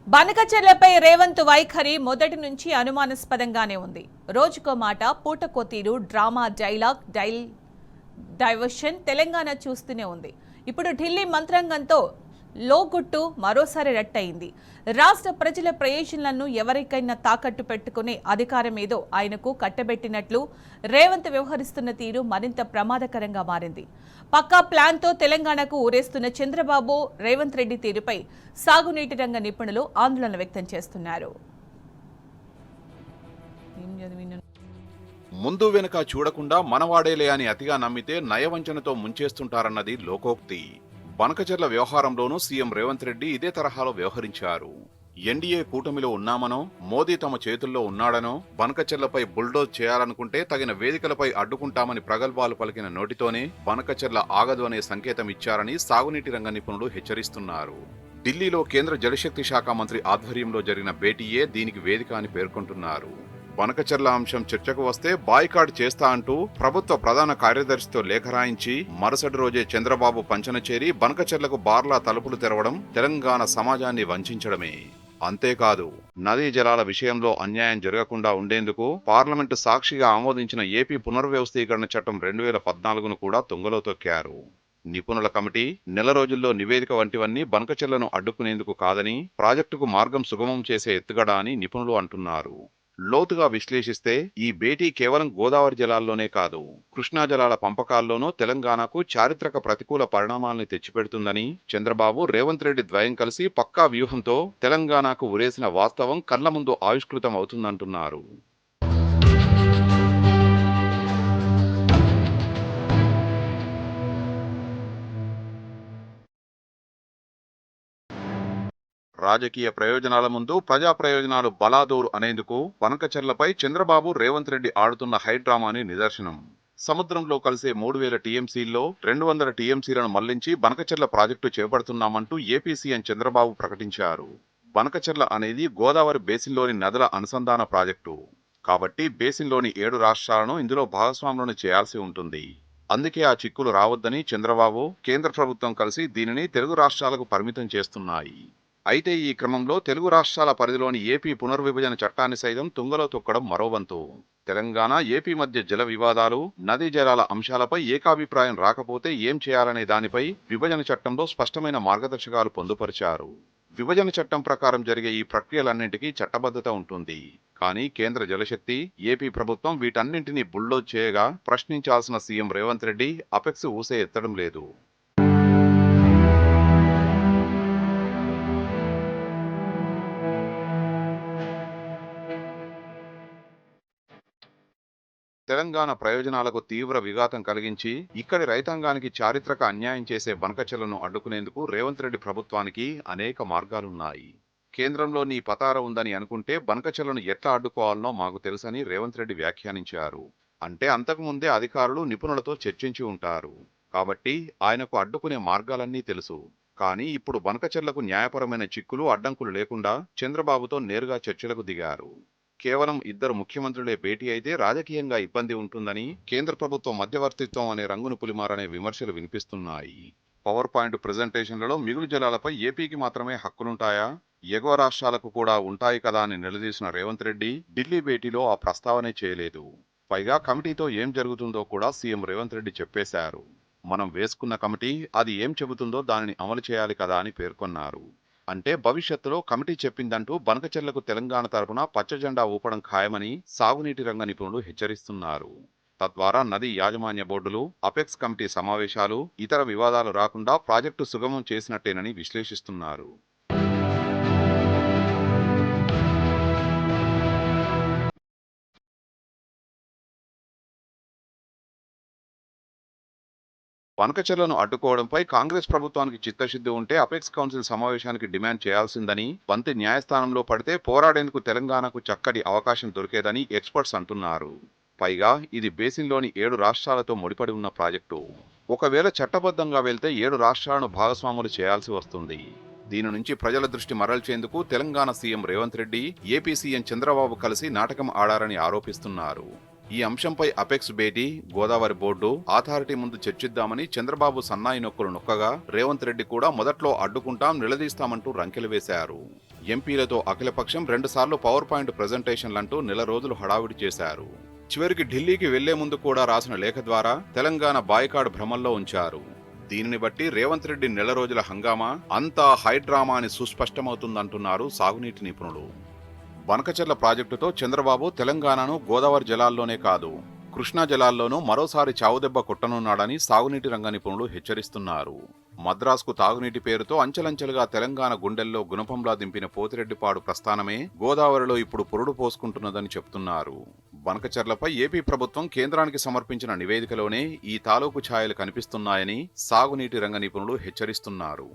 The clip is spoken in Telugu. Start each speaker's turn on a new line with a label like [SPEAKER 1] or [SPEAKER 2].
[SPEAKER 1] బనకచెర్లపై రేవంత్ వైఖరి మొదటి నుంచి అనుమానాస్పదంగానే ఉంది. రోజుకో మాట, పూటకో తీరు, డ్రామా, డైలాగ్, డైవర్షన్ తెలంగాణ చూస్తూనే ఉంది. ఇప్పుడు ఢిల్లీ మంత్రాంగంతో లోగుట్టు మరోసారి రట్టయింది. రాష్ట్ర ప్రజల ప్రయోజనాలను ఎవరికైనా తాకట్టు పెట్టుకునే అధికారం ఏదో ఆయనకు కట్టబెట్టినట్లు రేవంత్ వ్యవహరిస్తున్న తీరు మరింత ప్రమాదకరంగా మారింది. పక్కా ప్లాన్తో తెలంగాణకు ఊరేస్తున్న చంద్రబాబు, రేవంత్ రెడ్డి తీరుపై సాగునీటి రంగ నిపుణులు ఆందోళన వ్యక్తం చేస్తున్నారు.
[SPEAKER 2] ముందు వెనుక చూడకుండా మనవాడేలే అని అతిగా నమ్మితే నయవంచనతో ముంచేస్తుంటారన్నది లోకోక్తి. బనకచెర్ల వ్యవహారంలోనూ సీఎం రేవంత్ రెడ్డి ఇదే తరహాలో వ్యవహరించారు. ఎన్డీఏ కూటమిలో ఉన్నామనో, మోదీ తమ చేతుల్లో ఉన్నాడనో, బనకచెర్లపై బుల్డోజ్ చేయాలనుకుంటే తగిన వేదికలపై అడ్డుకుంటామని ప్రగల్భాలు పలికిన నోటితోనే బనకచెర్ల ఆగదు అనే సంకేతం ఇచ్చారని సాగునీటి రంగ నిపుణులు హెచ్చరిస్తున్నారు. ఢిల్లీలో కేంద్ర జలశక్తి శాఖ మంత్రి ఆధ్వర్యంలో జరిగిన భేటీయే దీనికి వేదిక అని పేర్కొంటున్నారు. బనకచెర్ల అంశం చర్చకు వస్తే బాయ్కాట్ చేస్తా అంటూ ప్రభుత్వ ప్రధాన కార్యదర్శితో లేఖ రాయించి మరుసటి రోజే చంద్రబాబు పంచన చేరి బనకచెర్లకు బార్లా తలుపులు తెరవడం తెలంగాణ సమాజాన్ని వంచడమే. అంతేకాదు, నదీ జలాల విషయంలో అన్యాయం జరగకుండా ఉండేందుకు పార్లమెంటు సాక్షిగా ఆమోదించిన ఏపీ పునర్వ్యవస్థీకరణ చట్టం 2014ను కూడా తుంగలో తొక్కారు. నిపుణుల కమిటీ నెల రోజుల్లో నివేదిక వంటివన్నీ బనకచెర్లను అడ్డుకునేందుకు కాదని, ప్రాజెక్టుకు మార్గం సుగమం చేసే ఎత్తుగడ అని నిపుణులు అంటున్నారు. లోతుగా విశ్లేషిస్తే ఈ భేటీ కేవలం గోదావరి జలాల్లోనే కాదు, కృష్ణా జలాల పంపకాల్లోనూ తెలంగాణకు చారిత్రక ప్రతికూల పరిణామాల్ని తెచ్చిపెడుతుందని చంద్రబాబు, రేవంత్ రెడ్డి ద్వయం కలిసి పక్కా వ్యూహంతో తెలంగాణకు ఉరేసిన వాస్తవం కళ్ల ముందు ఆవిష్కృతం అవుతుందంటున్నారు. రాజకీయ ప్రయోజనాల ముందు ప్రజా ప్రయోజనాలు బలాదూరు అనేందుకు బనకచెర్లపై చంద్రబాబు, రేవంత్ రెడ్డి ఆడుతున్న హైడ్రామాని నిదర్శనం. సముద్రంలో కలిసే 3000 టీఎంసీల్లో 200 టీఎంసీలను మళ్లించి బనకచెర్ల ప్రాజెక్టు చేపడుతున్నామంటూ ఏపీ సీఎం చంద్రబాబు ప్రకటించారు. బనకచెర్ల అనేది గోదావరి బేసిన్లోని నదుల అనుసంధాన ప్రాజెక్టు. కాబట్టి బేసిన్లోని 7 రాష్ట్రాలను ఇందులో భాగస్వాములను చేయాల్సి ఉంటుంది. అందుకే ఆ చిక్కులు రావద్దని చంద్రబాబు, కేంద్ర ప్రభుత్వం కలిసి దీనిని తెలుగు రాష్ట్రాలకు పరిమితం చేస్తున్నాయి. అయితే ఈ క్రమంలో తెలుగు రాష్ట్రాల పరిధిలోని ఏపీ పునర్విభజన చట్టాన్ని సైతం తుంగలో తొక్కడం మరో వంతు. తెలంగాణ, ఏపీ మధ్య జల వివాదాలు, నదీ జలాల అంశాలపై ఏకాభిప్రాయం రాకపోతే ఏం చేయాలనే దానిపై విభజన చట్టంలో స్పష్టమైన మార్గదర్శకాలు పొందుపరిచారు. విభజన చట్టం ప్రకారం జరిగే ఈ ప్రక్రియలన్నింటికీ చట్టబద్ధత ఉంటుంది. కానీ కేంద్ర జలశక్తి, ఏపీ ప్రభుత్వం వీటన్నింటినీ బుల్డోజ్ చేయగా ప్రశ్నించాల్సిన సీఎం రేవంత్ రెడ్డి అపెక్స్ ఊసే ఎత్తడం లేదు. తెలంగాణ ప్రయోజనాలకు తీవ్ర విఘాతం కలిగించి ఇక్కడి రైతాంగానికి చారిత్రక అన్యాయం చేసే బనకచెర్లను అడ్డుకునేందుకు రేవంత్ రెడ్డి ప్రభుత్వానికి అనేక మార్గాలున్నాయి. కేంద్రంలో నీ పతార ఉందని అనుకుంటే బనకచెర్లను ఎట్లా అడ్డుకోవాలనో మాకు తెలుసని రేవంత్ రెడ్డి వ్యాఖ్యానించారు. అంటే అంతకుముందే అధికారులు నిపుణులతో చర్చించి ఉంటారు. కాబట్టి ఆయనకు అడ్డుకునే మార్గాలన్నీ తెలుసు. కానీ ఇప్పుడు బనకచెర్లకు న్యాయపరమైన చిక్కులు, అడ్డంకులు లేకుండా చంద్రబాబుతో నేరుగా చర్చలకు దిగారు. కేవలం ఇద్దరు ముఖ్యమంత్రులే భేటీ అయితే రాజకీయంగా ఇబ్బంది ఉంటుందని, కేంద్ర ప్రభుత్వం మధ్యవర్తిత్వం అనే రంగును పులిమారనే విమర్శలు వినిపిస్తున్నాయి. పవర్ పాయింట్ ప్రెజెంటేషన్లలో మిగులు జలాలపై ఏపీకి మాత్రమే హక్కులుంటాయా, ఎగువ రాష్ట్రాలకు కూడా ఉంటాయి కదా అని నిలదీసిన రేవంత్ రెడ్డి ఢిల్లీ భేటీలో ఆ ప్రస్తావనే చేయలేదు. పైగా కమిటీతో ఏం జరుగుతుందో కూడా సీఎం రేవంత్ రెడ్డి చెప్పేశారు. మనం వేసుకున్న కమిటీ అది ఏం చెబుతుందో దానిని అమలు చేయాలి కదా అని పేర్కొన్నారు. అంటే భవిష్యత్తులో కమిటీ చెప్పిందంటూ బనకచెర్లకు తెలంగాణ తరపున పచ్చజెండా ఊపడం ఖాయమని సాగునీటి రంగ నిపుణులు హెచ్చరిస్తున్నారు. తద్వారా నదీ యాజమాన్య బోర్డులు, అపెక్స్ కమిటీ సమావేశాలు, ఇతర వివాదాలు రాకుండా ప్రాజెక్టు సుగమం చేసినట్టేనని విశ్లేషిస్తున్నారు. బనకచెర్లను అడ్డుకోవడంపై కాంగ్రెస్ ప్రభుత్వానికి చిత్తశుద్ధి ఉంటే అపెక్స్ కౌన్సిల్ సమావేశానికి డిమాండ్ చేయాల్సిందని, బంతి న్యాయస్థానంలో పడితే పోరాడేందుకు తెలంగాణకు చక్కటి అవకాశం దొరికేదని ఎక్స్పర్ట్స్ అంటున్నారు. పైగా ఇది బేసిన్లోని 7 రాష్ట్రాలతో ముడిపడి ఉన్న ప్రాజెక్టు. ఒకవేళ చట్టబద్ధంగా వెళ్తే 7 రాష్ట్రాలను భాగస్వాములు చేయాల్సి వస్తుంది. దీని నుంచి ప్రజల దృష్టి మరల్చేందుకు Telangana CM Revanth Reddy, AP CM Chandrababu కలిసి నాటకం ఆడారని ఆరోపిస్తున్నారు. ఈ అంశంపై అపెక్స్ భేటీ, గోదావరి బోర్డు, అథారిటీ ముందు చర్చిద్దామని చంద్రబాబు సన్నాయి నొక్కులు నొక్కగా రేవంత్ రెడ్డి కూడా మొదట్లో అడ్డుకుంటాం, నిలదీస్తామంటూ రంకెలు వేశారు. ఎంపీలతో అఖిలపక్షం 2 సార్లు పవర్ పాయింట్ ప్రెజెంటేషన్లంటూ నెల రోజులు హడావిడి చేశారు. చివరికి ఢిల్లీకి వెళ్లే ముందు కూడా రాసిన లేఖ ద్వారా తెలంగాణ బాయ్కాట్ భ్రమంలో ఉంచారు. దీనిని బట్టి రేవంత్ రెడ్డి నెల రోజుల హంగామా అంతా హైడ్రామా అని సుస్పష్టమవుతుందంటున్నారు సాగునీటి నిపుణులు. బనకచెర్ల ప్రాజెక్టుతో చంద్రబాబు తెలంగాణను గోదావరి జలాల్లోనే కాదు, కృష్ణా జలాల్లోనూ మరోసారి చావుదెబ్బ కొట్టనున్నాడని సాగునీటి రంగ నిపుణులు హెచ్చరిస్తున్నారు. మద్రాసుకు తాగునీటి పేరుతో అంచెలంచెలుగా తెలంగాణ గుండెల్లో గుణపంలా దింపిన పోతిరెడ్డిపాడు ప్రస్థానమే గోదావరిలో ఇప్పుడు పురుడు పోసుకుంటున్నదని చెప్తున్నారు. బనకచెర్లపై ఏపీ ప్రభుత్వం కేంద్రానికి సమర్పించిన నివేదికలోనే ఈ తాలూకు ఛాయలు కనిపిస్తున్నాయని సాగునీటి రంగ నిపుణులు హెచ్చరిస్తున్నారు.